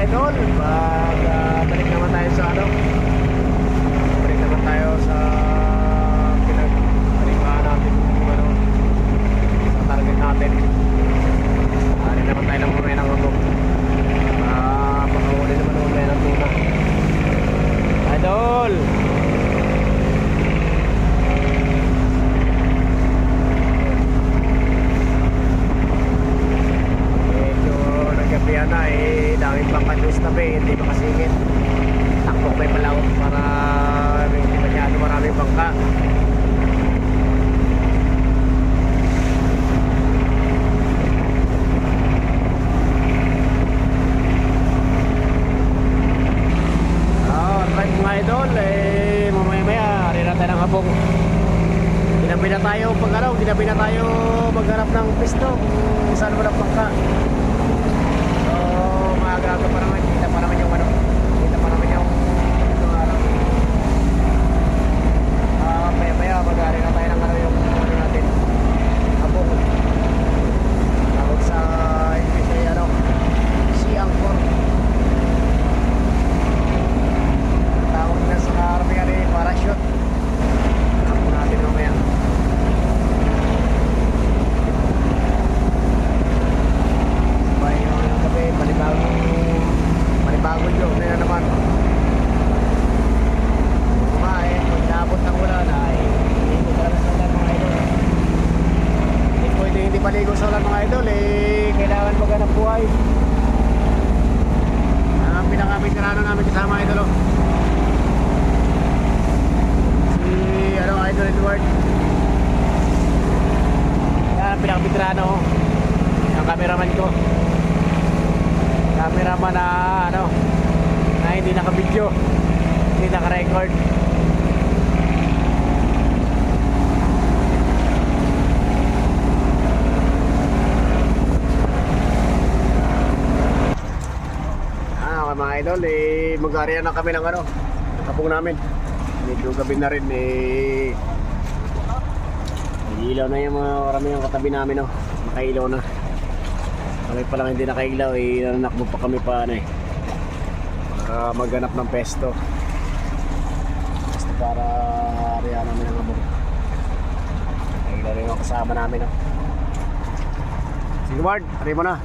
idol. Balik naman tayo sa ano. Balik naman tayo sa pinag-alimahan natin kung ano sa target natin. Balik naman tayo ng mamaya ng abog. Pakahuli naman mamaya ng tuna. Idol! Kaya na daming bangka doon sa tabi, hindi makasingit. Takbo may palawag para hindi masyado maraming bangka. Alright mga idol, mamaya-maya rin natin ang habong. Ginabi na tayo maghanap ng pisto kung saan walang bangka. Maaga pa naman, kita pa naman yung ano, kita pa naman yung araw. Maya-maya mag-ari na tayo ng ano yung ano natin, abong. Tawag sa English ay ano, sea anchor. Tawag na sa Arabian ay parachute. Abong natin mamaya. Malibagong joke na naman. Kumain, pag naabot ng ulan ay hindi ko talaga sa ulan mga idol. Hindi pwede hindi paligo sa ulan mga idol, kailangan maghanap buhay. Ang pinaka-veterano namin kasama idol, si Idol Edward. Yan ang pinaka-veterano, ang cameraman ko. Cameraman na hindi naka-video, hindi naka-record. Mga idol, mag-area na kami ng kapong namin. Medyo gabi na rin, ilaw na yung mga marami yung katabi namin, nakailaw na. Kami pa lang hindi nakailaw, nanakbo pa kami pa para maghanap ng pesto. Pesto para area namin ang abong. Nakailaw rin yung kasama namin. Sige Ward, area mo na.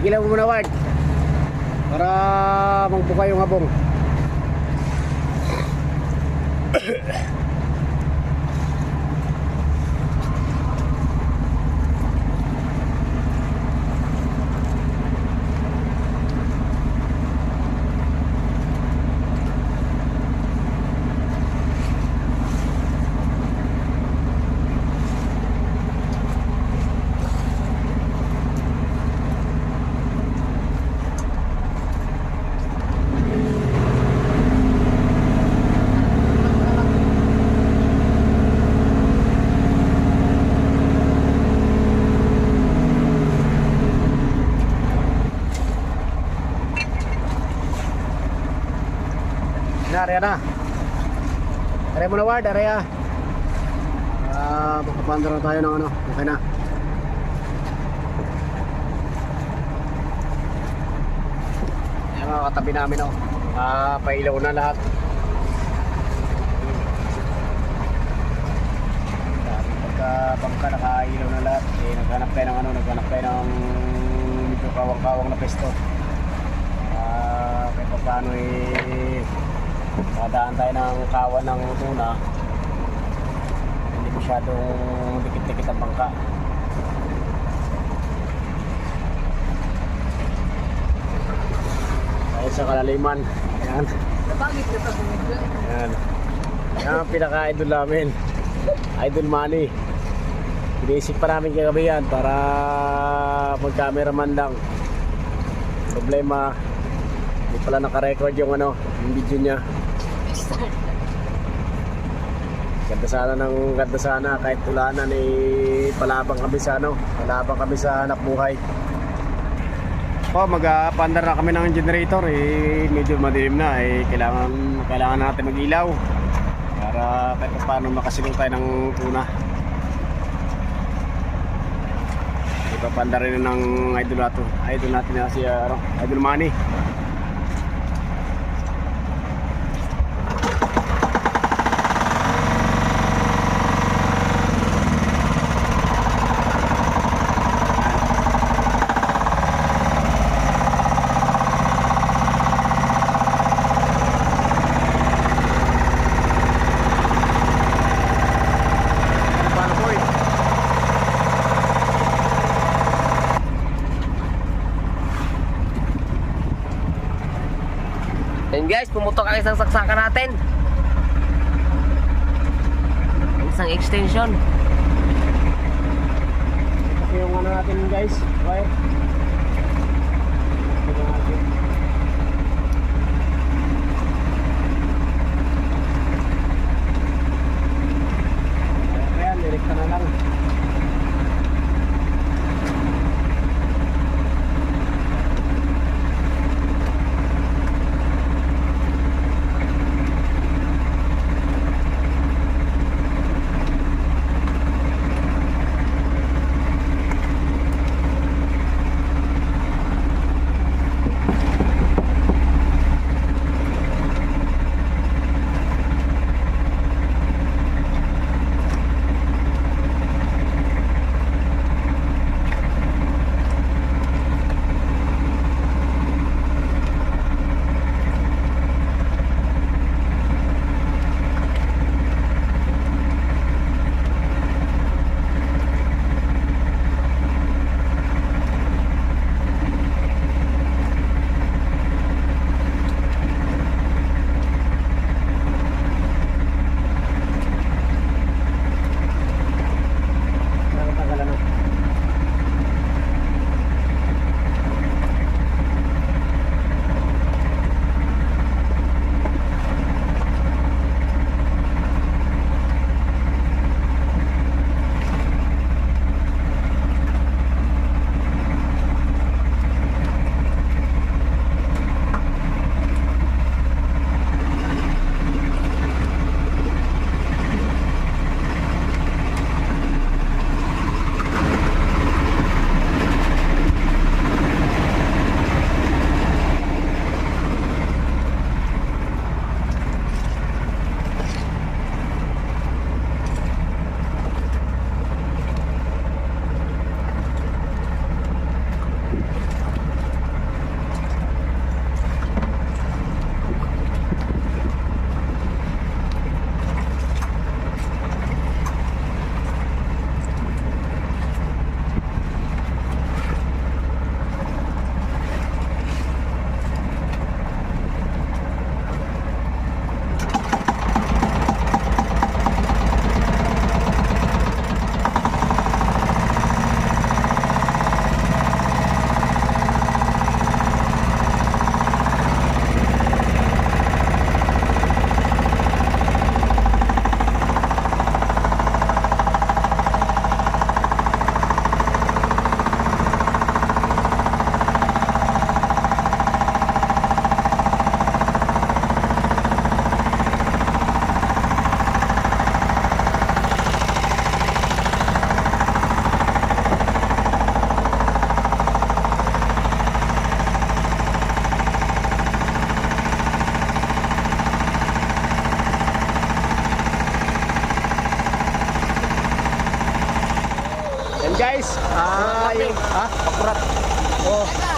Tigilan mo muna Ward para magbuka yung habong. Area na. Area mo na Ward, area. Makapanda na tayo ng ano. Okay na. Ayan mga katabi namin oh. Pailaw na lahat. Pagka bangka nakailaw na lahat. Naghanap tayo ng ano, naghanap tayo ng medyo kawang-kawang na pesto. Kahit pa paano madaan tayo ng kawan ng tuna. Hindi masyadong dikit-dikit ang bangka. Tayo sa kalaliman. Ayan. Ayan. Ayan ang pinaka-idol namin. Idol Manny. Inisip pa namin kagabi yan para mag-cameraman lang. Problema, hindi pala naka-record yung ano, yung video niya. Ganda sana kahit ulanan palabang kami sa ano, palabang kami sa hanap buhay. Mag-pandar na kami ng generator medyo madilim na kailangan natin mag-ilaw para kahit paano makasilong tayo ng tuna. Ipapandar rin ng idol natin na si Idol Manny. Ayun guys, pumutok ang isang saksakan natin. Isang extension. Ito yung ano natin guys, wire. Ito natin. Ayan, direkta na lang.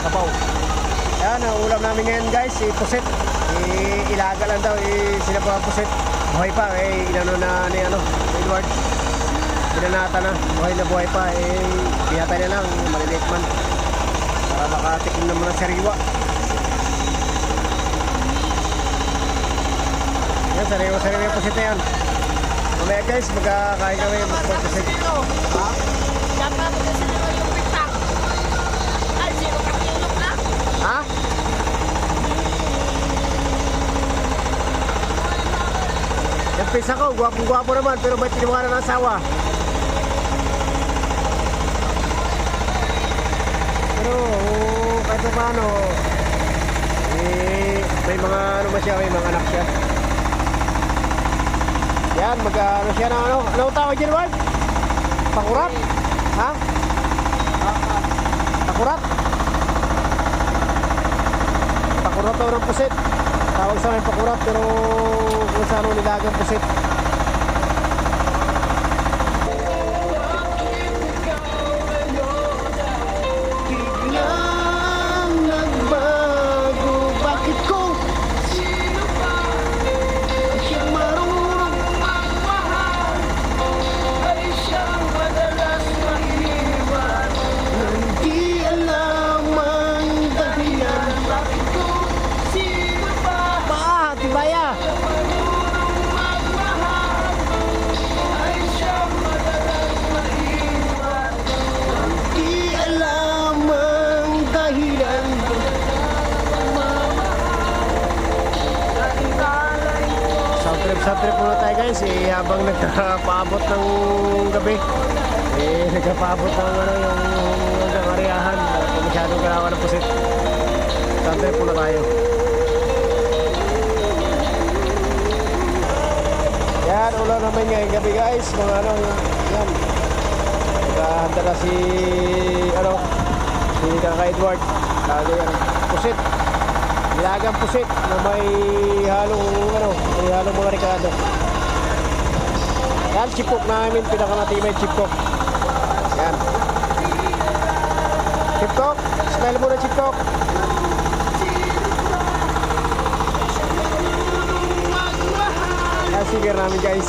sabaw. Yan, ang ulam namin ngayon guys, pusit. Ilaga lang daw, sinabaw ang pusit. Buhay pa, inano na ni Edward. Pinanata na, buhay pa, pinatay na lang, maliliit man. Para makatikim naman ng sariwa. Yan, sariwa yung pusit na yan. Mamaya guys, magkakain kami ng pusit. Ha? Dapat mo kasi naman yung pitak. Ay, zero ka kilo ka. Ha? Yung pisa ko, gwapong-gwapo naman, pero ba't tiniwala ng asawa? Pero, kahit pa paano, may mga ano ba siya, may mga anak siya. Yan, mag-ano siya ng ano? Ano tawag dyan, Ward? Pakurat? Ha? Pakurat? Pakurat daw ng pusit. Tawag sa amin pakurat, pero kung saan nilagang pusit. Biglang nagbago, bakit ko? Sino ba? Siyang marunong magmahal, ay siyang madalas mahiwan. Hindi alam ang dahilan, bakit ko? Sino ba? Tibaya! Sound trip muna tayo guys, habang nagpaabot ng gabi, nagpaabot ng yung hanggang ariyahan, masyadong galawan ng pusit. Sound trip muna tayo. Yan, ulan naman ngayong gabi guys, mga yan. Naghahanda na si Kaka Edward, lalo yan, pusit. Nilagang pusit na may halong mga ricado. Yan, chipok namin, pinakamatimay chipok. Yan. Chipok, smell mo na chipok. Yan, sige namin guys.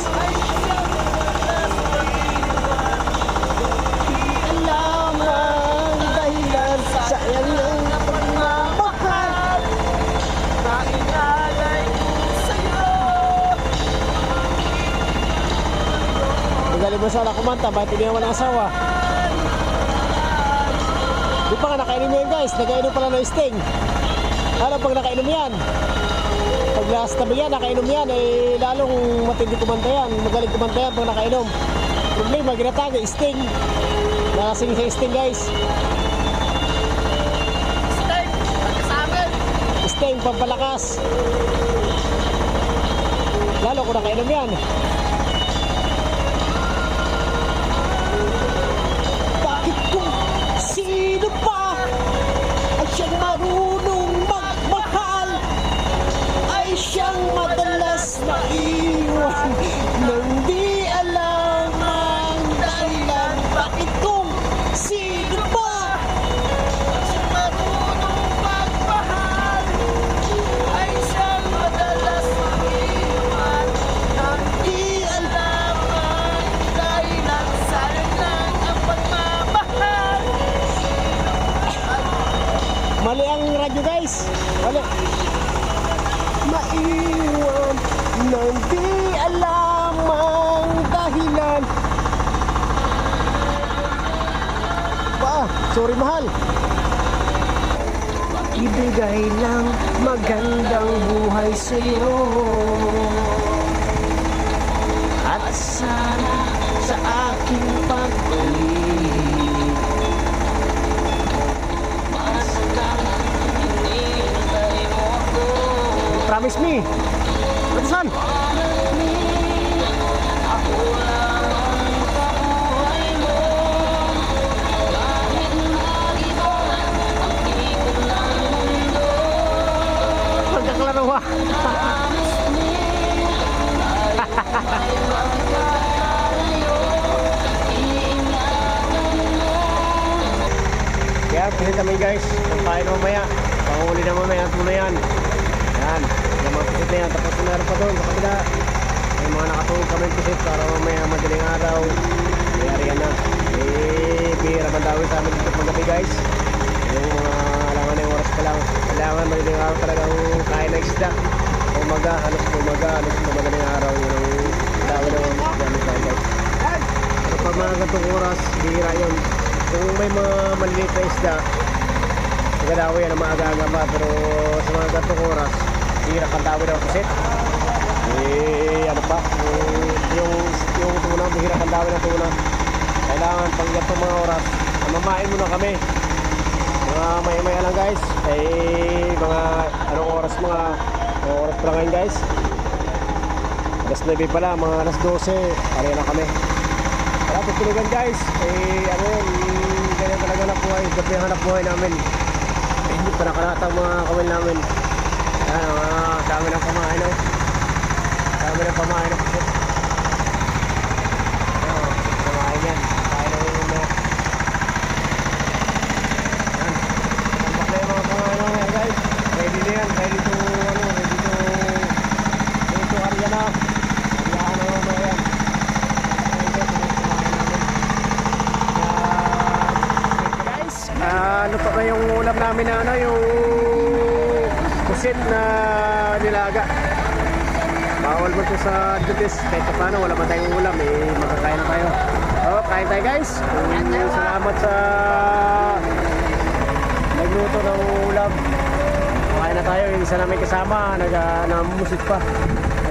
Alam ang dahilan sa iyong pagmamahal. Magaling mo sana kumanta, bakit hindi naman ang asawa? Di pa nga nakainom yan guys, nakainom pala ng Sting. Ano pag nakainom yan? Pag last tabi yan, nakainom yan, lalong matindi kumanta yan, magaling kumanta yan pag nakainom. Problema, ginataga, Sting. Nakasing sa Sting guys. Stay, pagkasamin. Sting, pampalakas. Lalo kung nakainom yan. Bakit kung sino pa at siyang marunong magmahal, ay siyang madalas maiwan nang di alam ang dahilan. Bakit kung sino pa Siyang marunong magmahal, ay siyang madalas mahiwan. Nang di alam ang dahilan, sayang lang ang pagmamahal. mali ang radyo guys? Mali. Maiwan nang di alam ang dahilan. Sorry mahal. Ibigay lang magandang buhay sa'yo, at sana sa aking pag-ibig. Promise me. Batasan. Pagkaklaro. Kaya pusit namin guys. Pampain mamaya. Panguli na mamaya. Ito na yan. Yan. Yung mga pusit na yan. Tapos meron pa doon sa kabila. May mga nakatulog kami pusit para mamaya madaling araw. May ariyan na. Bihira man daw sa amin dito paggabi guys. Yung mga alangan na yung oras pa lang. Kailangan madaling araw talagang kain na isda. Umaga, halos madaling araw. Yun ang dami ng gamit tayo guys. Pero pag mga gantong oras, bihira yun. Kung may mga maliliit na isda, magadawi yan ang maaga-aga pa. Pero sa mga gantong oras, bihira kang dawi ng pusit. Ano pa? Yung tuna, bihira kang dawi ng tuna. Kailangan pag gantong mga oras, mamain muna kami. Mga maya-maya lang guys. Mga anong oras, mga oras pa lang ngayon guys. Alas 9 pala, mga alas 12. Ariyan na kami. Wala tutulugan guys. Ano yun, ganyan talaga na buhay. Gabi ang hanap buhay namin. Hindi pa nakalatang mga kawil namin. Yan, dami ng pamain o. Dami ng pamain o. Pamain yan. Pamain na yun na. Yan. Tambak na yung mga pamain o yan guys. Ready na yan. Ready to arya na. Aryahan na yung mga yan. Luto na yung ulam namin na ano, yung pusit na nilaga. Bawal mo ito sa dutis. Kahit paano, wala man tayong ulam, makakain na tayo. Kain tayo guys. Salamat sa nagluto ng ulam. Kain na tayo. Yung isa namin kasama, nagmusit pa.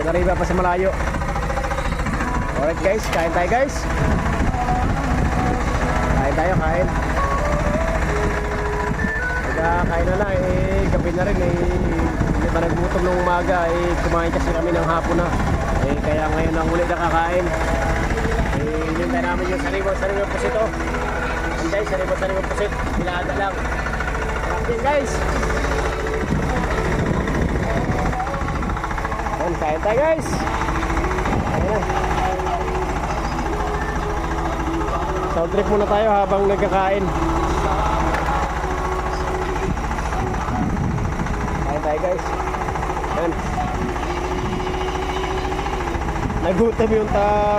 Nagariba pa sa malayo. Alright guys, kain tayo guys. Kain tayo, kain. Kain na na, gabi na rin, hindi pa nagbutom ng umaga, kumain kasi kami ng hapon na, kaya ngayon ang ulit nakakain. Yun tayo namin yung sariwa pusit o. Guys, sariwa pusit, nilaga lang. Sarap yun guys. Yan, kain tayo guys. Kain na. Sound trip muna tayo habang nagkakain. Tayo guys. Yan. Nagutom yung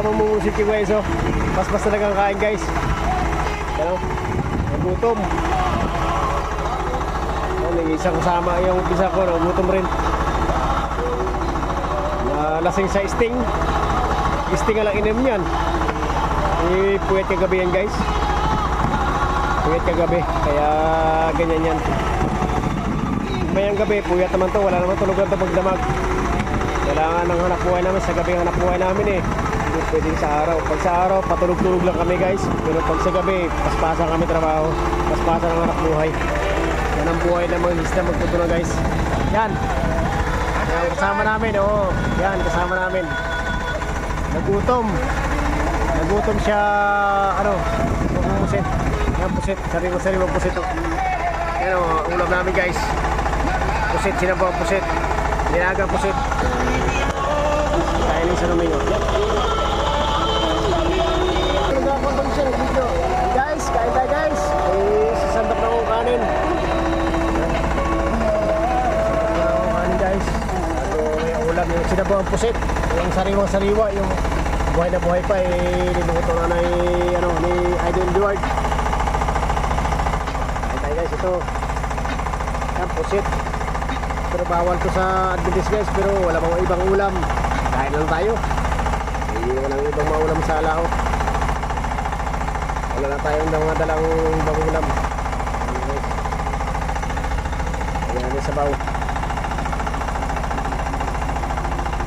mamumusik yung guys oh. Pas talagang kain guys. Yan oh. Nagutom. Yan, isang kasama yung isa ko. Nagutom rin. Lasing sa sting. Sting nga lang inom yan. Puyat kagabi yan guys. Puyat kagabi. Kaya ganyan yan. Mayang gabi, puyat naman to, wala naman tulugan to pagdamag. Kailangan ng hanap buhay namin, sa gabi ang hanap buhay namin Hindi pwedeng sa araw. Pag sa araw, patulog-tulog lang kami guys. Pero pag sa gabi, paspasan kami trabaho. Paspasan ang hanap buhay. Yan ang buhay ng mga isda magtutunan guys. Yan. Yan kasama namin, oo. Yan, kasama namin. Nagutom. Nagutom siya, pusit. Yan, pusit. Sariwa pusit to. Yan o, ulam namin guys. Pusit, sinabawang pusit. Nilagang pusit. Kainin sa namin o. Guys, kain tayo guys. Sasandap na akong kanin. Sasandap na akong kanin guys. Yung ulam, yung sinabawang pusit. Yung sariwang-sariwa, yung buhay na buhay pa. Niluto na ni Idol Edward. Kain tayo guys, ito. Yan, pusit. Pero bawal to sa Adventist guys. Pero wala mga ibang ulam. Kain lang tayo. Walang ibang maulam sa laot. Wala na tayong mga dalang ibang ulam. Ayan yung sabaw.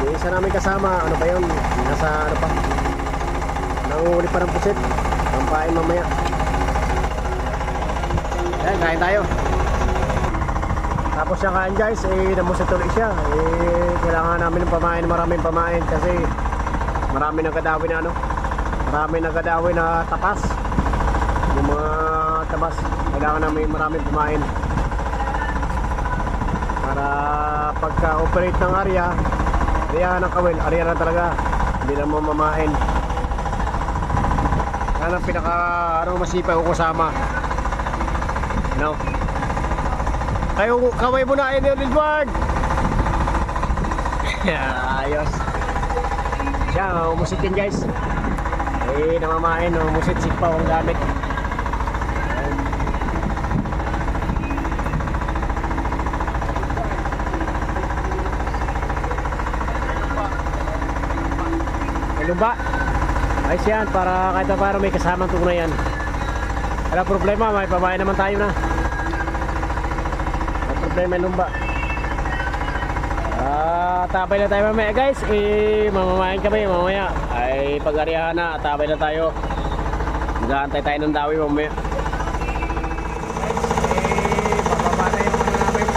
Yung isa namin kasama, ano ba yun? Nasa ano pa? Nanguli pa ng pusit. Pampain mamaya. Ayan, kain tayo. Tapos siya kain guys, namusit ulit siya. Kailangan namin ng pamain, maraming pamain. Kasi marami nang kadawi na marami nang kadawi na tapas. Yung mga tabas, kailangan namin maraming pamain. Para pagka-operate ng area ng kawil, area na talaga. Hindi na mamamain. Yan ang pinaka masipag ko kasama. Ano? Kayo, kaway mo na yun, Edward! Ayos. Siya, umusit yan guys. Namamain, umusit, sipaw ang gamit. May lumba. Ayos yan, para kahit na para may kasamang tunay yan. Wala problema, may pamain naman tayo na. May problema yung lumba. Tabay na tayo mamaya guys. Mamamain kami mamaya. Ay pag-arihan na, tabay na tayo. Mag-aantay tayo ng dawi mamaya. Bababa na yung mga namin.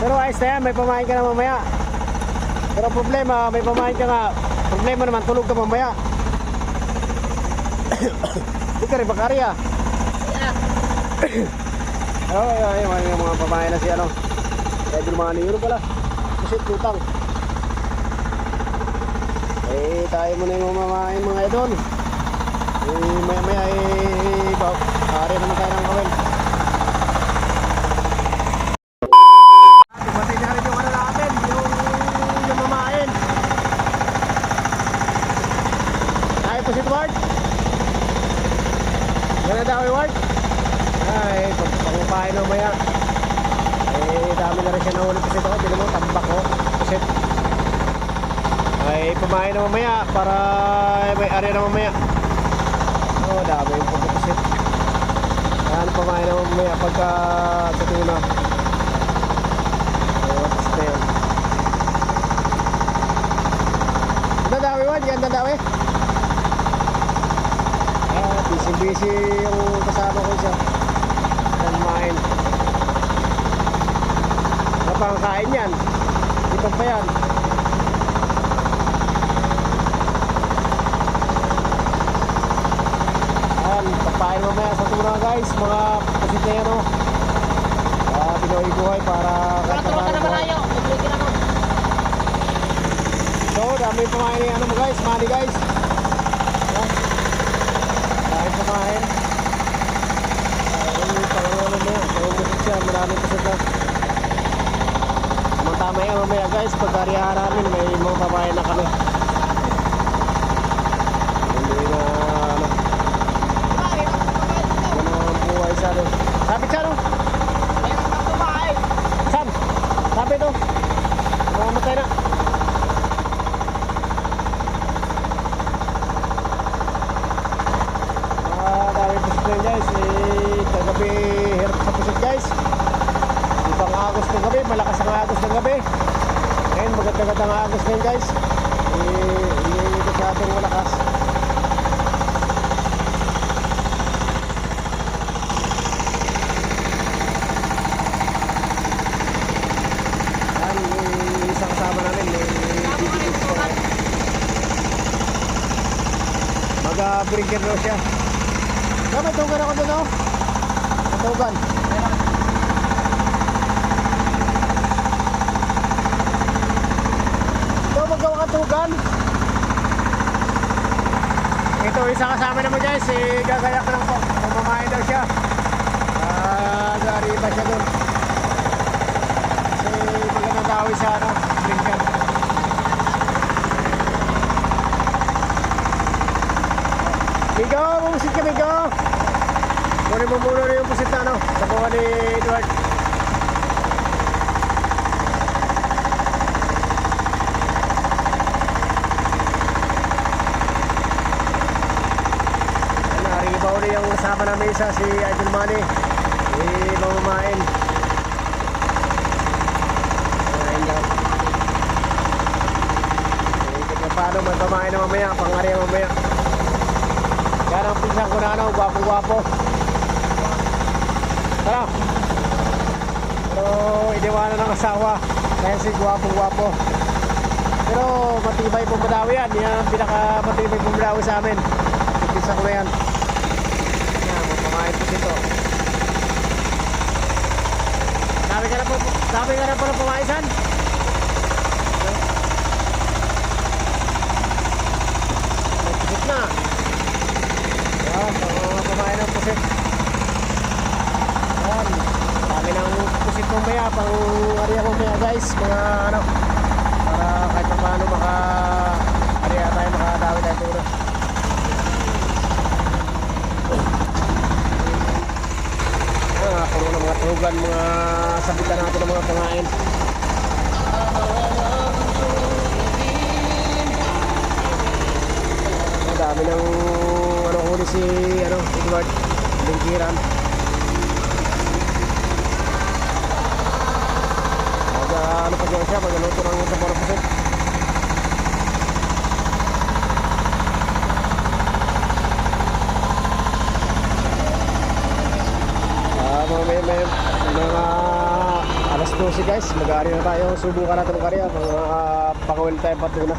Pero ayos na yan, may pamain ka na mamaya. Pero problema, may pamain ka nga. Problema naman, tulog ka mamaya. Hindi ka rin bakari ah. Ay, yung mga pamain na si ano. Kaya din mga niyuro pala. Kasi tutang. Eh, tayo muna yung mamamain mga idol. Eh, maya-maya ari naman tayo ng kawel. Dumating na rin yung ano namin, yung mamain. Tayo po si Edward. Gana daw Edward. Ay, pagpapain na maya. Eh, dami na rin siya nahulog kasi ito. Tinan mo, tambak ko. Kasi ay pumain na mamaya para may area na mamaya. Oh, dami yung pagkapasit. Ayan, pumain na mamaya pagka sa tuna. Oh, basta yun. ng dawi. Busy yung kasama ko siya. Kumain. Napangkain yan. Ito pa yan. Ayan, papain mamaya sa tuna guys. Mga pusit na yan o. Pinoy buhay para Tulad ka naman tayo. Nagligin ako. So, dami pamain ni ano mo guys, money guys. Dahil pamain. Pangalan mo yan, pangumusit siya, maraming pusit na. Tama yan mamaya guys, pagkariyahan namin, may mga pamain na kami. Hindi na, ano ang buhay sa ano. Sabi siya no? Saan? Sabi ito. Mamamatay na. Dami pusit na yun guys. Kagabi hirap sa pusit guys. Ibang agos ng gabi. Malakas ang agos ng gabi. Ngayon maganda-ganda ang agos na yun guys. Hindi masyadong malakas. Isang kasama namin mag-breaker daw siya. May tugan ako doon, oh. Tugan. Ito, magawa ka tugan. Ito, isang kasama naman guys. Gagayak lang po. Mamamahin daw siya. Gari ba siya doon? Kasi magandang dawi sa ano, breaker. Migo, mamusit ka Migo. Kunin mo muna rin yung pusit na ano, sa buha ni Edward. Naribaw na yung kasama namin isa, si Idol Manny. Mamamain. Mamamain daw. Ikot na paano, may pamain na mamaya, pang-area mamaya. Yan ang pinsan ko na ano, gwapo-gwapo. Tara. Pero iniwanan ng asawa dahil si gwapo-gwapo. Pero matibay pong madawi yan. Yan ang pinaka-matibay pong madawi sa amin. Yung pinsan ko na yan. Yan, magpamahin po dito. Sabi ka na po ng pamaisan. Nagpusit na. Pamain ng pusit. Ayan, dami ng pusit mamaya, pang area mamaya guys, mga ano, para kahit pa paano area tayo, makadawi tayo tuna. Puro na mga tugan, mga sabitan natin ng mga pangain. Dami ng ano huli si ano, Edward Lingkiran. Ano pa dyan siya, magaluto ng isang para pusit. May mga alas 12 guys, mag-aari na tayo, subukan natin mag-aari, mga pakawil tayo patuna.